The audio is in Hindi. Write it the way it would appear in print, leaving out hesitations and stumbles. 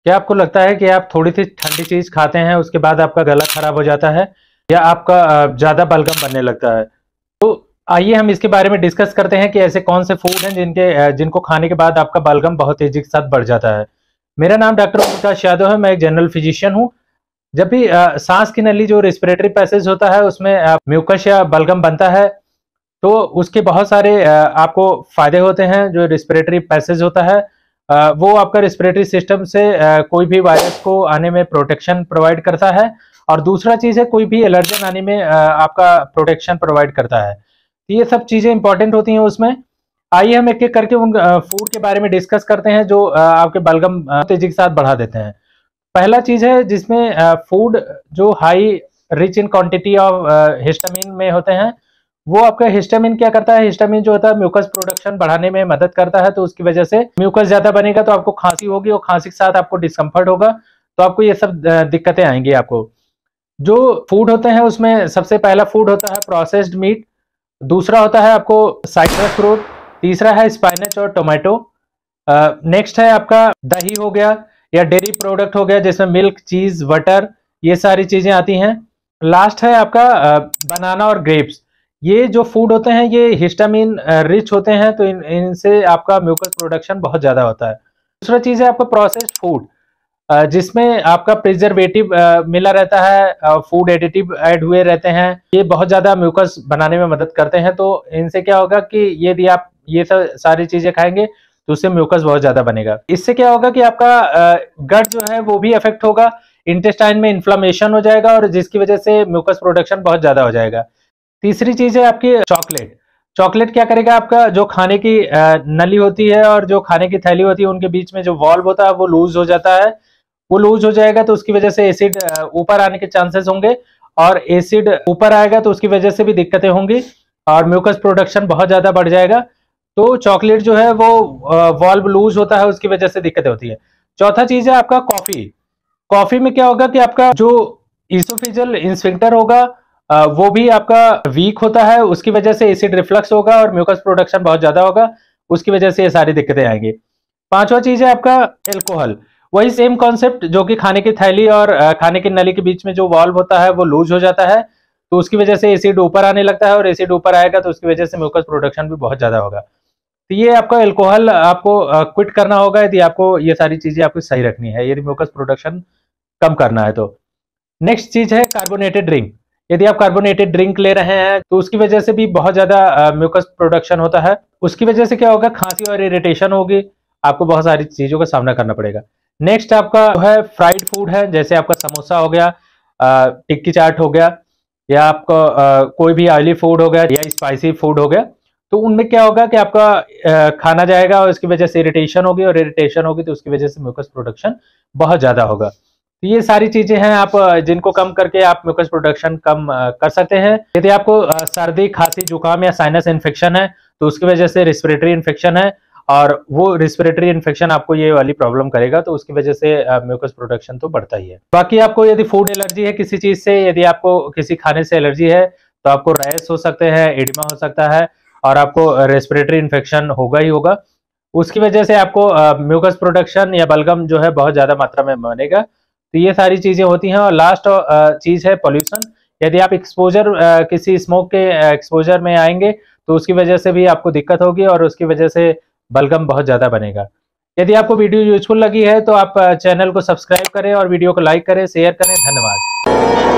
क्या आपको लगता है कि आप थोड़ी सी ठंडी चीज खाते हैं उसके बाद आपका गला खराब हो जाता है या आपका ज्यादा बलगम बनने लगता है? तो आइए हम इसके बारे में डिस्कस करते हैं कि ऐसे कौन से फूड हैं जिनको खाने के बाद आपका बलगम बहुत तेजी के साथ बढ़ जाता है। मेरा नाम डॉक्टर ओम प्रकाश यादव है, मैं एक जनरल फिजिशियन हूँ। जब भी सांस की नली जो रेस्पिरेटरी पैसेज होता है उसमें म्यूकस या बलगम बनता है तो उसके बहुत सारे आपको फायदे होते हैं। जो रेस्पिरेटरी पैसेज होता है वो आपका रेस्पिरेटरी सिस्टम से कोई भी वायरस को आने में प्रोटेक्शन प्रोवाइड करता है, और दूसरा चीज है कोई भी एलर्जन आने में आपका प्रोटेक्शन प्रोवाइड करता है। तो ये सब चीजें इंपॉर्टेंट होती हैं उसमें। आइए हम एक एक करके उन फूड के बारे में डिस्कस करते हैं जो आपके बलगम तेजी के साथ बढ़ा देते हैं। पहला चीज है जिसमें फूड जो high rich in quantity of histamine में होते हैं। वो आपका हिस्टामिन क्या करता है, हिस्टामिन जो होता है म्यूकस प्रोडक्शन बढ़ाने में मदद करता है, तो उसकी वजह से म्यूकस ज्यादा बनेगा तो आपको खांसी होगी और खांसी के साथ आपको डिस्कम्फर्ट होगा, तो आपको ये सब दिक्कतें आएंगी। आपको जो फूड होते हैं उसमें सबसे पहला फूड होता है प्रोसेस्ड मीट, दूसरा होता है आपको साइट्रस फ्रूट, तीसरा है स्पाइनच और टोमेटो, नेक्स्ट है आपका दही हो गया या डेयरी प्रोडक्ट हो गया जिसमें मिल्क, चीज, बटर, ये सारी चीजें आती हैं। लास्ट है आपका बनाना और ग्रेप्स। ये जो फूड होते हैं ये हिस्टामिन रिच होते हैं, तो इनसे आपका म्यूकस प्रोडक्शन बहुत ज्यादा होता है। दूसरा चीज है आपका प्रोसेस्ड फूड जिसमें आपका प्रिजर्वेटिव मिला रहता है, फूड एडिटिव ऐड हुए रहते हैं, ये बहुत ज्यादा म्यूकस बनाने में मदद करते हैं। तो इनसे क्या होगा कि यदि आप ये सब सारी चीजें खाएंगे तो उससे म्यूकस बहुत ज्यादा बनेगा। इससे क्या होगा कि आपका गट जो है वो भी अफेक्ट होगा, इंटेस्टाइन में इन्फ्लामेशन हो जाएगा और जिसकी वजह से म्यूकस प्रोडक्शन बहुत ज्यादा हो जाएगा। तीसरी चीज है आपकी चॉकलेट। चॉकलेट क्या करेगा, आपका जो खाने की नली होती है और जो खाने की थैली होती है उनके बीच में जो वॉल्व होता है वो लूज हो जाता है। वो लूज हो जाएगा तो उसकी वजह से एसिड ऊपर आने के चांसेस होंगे, और एसिड ऊपर आएगा तो उसकी वजह से भी दिक्कतें होंगी और म्यूकस प्रोडक्शन बहुत ज्यादा बढ़ जाएगा। तो चॉकलेट जो है वो वॉल्व लूज होता है, उसकी वजह से दिक्कतें होती है। चौथा चीज है आपका कॉफी। कॉफी में क्या होगा कि आपका जो इसोफेजियल स्फिंक्टर होगा वो भी आपका वीक होता है, उसकी वजह से एसिड रिफ्लक्स होगा और म्यूकस प्रोडक्शन बहुत ज्यादा होगा, उसकी वजह से ये सारी दिक्कतें आएंगी। पांचवा चीज है आपका एल्कोहल। वही सेम कॉन्सेप्ट, जो कि खाने की थैली और खाने की नली के बीच में जो वॉल्व होता है वो लूज हो जाता है, तो उसकी वजह से एसिड ऊपर आने लगता है और एसिड ऊपर आएगा तो उसकी वजह से म्यूकस प्रोडक्शन भी बहुत ज्यादा होगा। तो ये आपका एल्कोहल आपको क्विट करना होगा यदि आपको ये सारी चीजें आपको सही रखनी है, यदि म्यूकस प्रोडक्शन कम करना है तो। नेक्स्ट चीज है कार्बोनेटेड ड्रिंक। यदि आप कार्बोनेटेड ड्रिंक ले रहे हैं तो उसकी वजह से भी बहुत ज्यादा म्यूकस प्रोडक्शन होता है, उसकी वजह से क्या होगा, खांसी और इरिटेशन होगी, आपको बहुत सारी चीजों का सामना करना पड़ेगा। नेक्स्ट आपका जो है फ्राइड फूड है, जैसे आपका समोसा हो गया, टिक्की चाट हो गया, या आपका कोई भी ऑयली फूड हो गया या स्पाइसी फूड हो गया। तो उनमें क्या होगा कि आपका खाना जाएगा और उसकी वजह से इरिटेशन होगी, और इरिटेशन होगी तो उसकी वजह से म्यूकस प्रोडक्शन बहुत ज्यादा होगा। तो ये सारी चीजें हैं आप जिनको कम करके आप म्यूकस प्रोडक्शन कम कर सकते हैं। यदि आपको सर्दी, खांसी, जुकाम या साइनस इन्फेक्शन है तो उसकी वजह से रेस्पिरेटरी इन्फेक्शन है, और वो रेस्पिरेटरी इन्फेक्शन आपको ये वाली प्रॉब्लम करेगा, तो उसकी वजह से म्यूकस प्रोडक्शन तो बढ़ता ही है। बाकी आपको यदि फूड एलर्जी है किसी चीज से, यदि आपको किसी खाने से एलर्जी है तो आपको रैश हो सकते हैं, एडिमा हो सकता है, और आपको रेस्पिरेटरी इन्फेक्शन होगा ही होगा। उसकी वजह से आपको म्यूकस प्रोडक्शन या बलगम जो है बहुत ज्यादा मात्रा में बनेगा। तो ये सारी चीजें होती हैं। और लास्ट चीज है पॉल्यूशन। यदि आप एक्सपोजर किसी स्मोक के एक्सपोजर में आएंगे तो उसकी वजह से भी आपको दिक्कत होगी और उसकी वजह से बलगम बहुत ज्यादा बनेगा। यदि आपको वीडियो यूजफुल लगी है तो आप चैनल को सब्सक्राइब करें और वीडियो को लाइक करें, शेयर करें। धन्यवाद।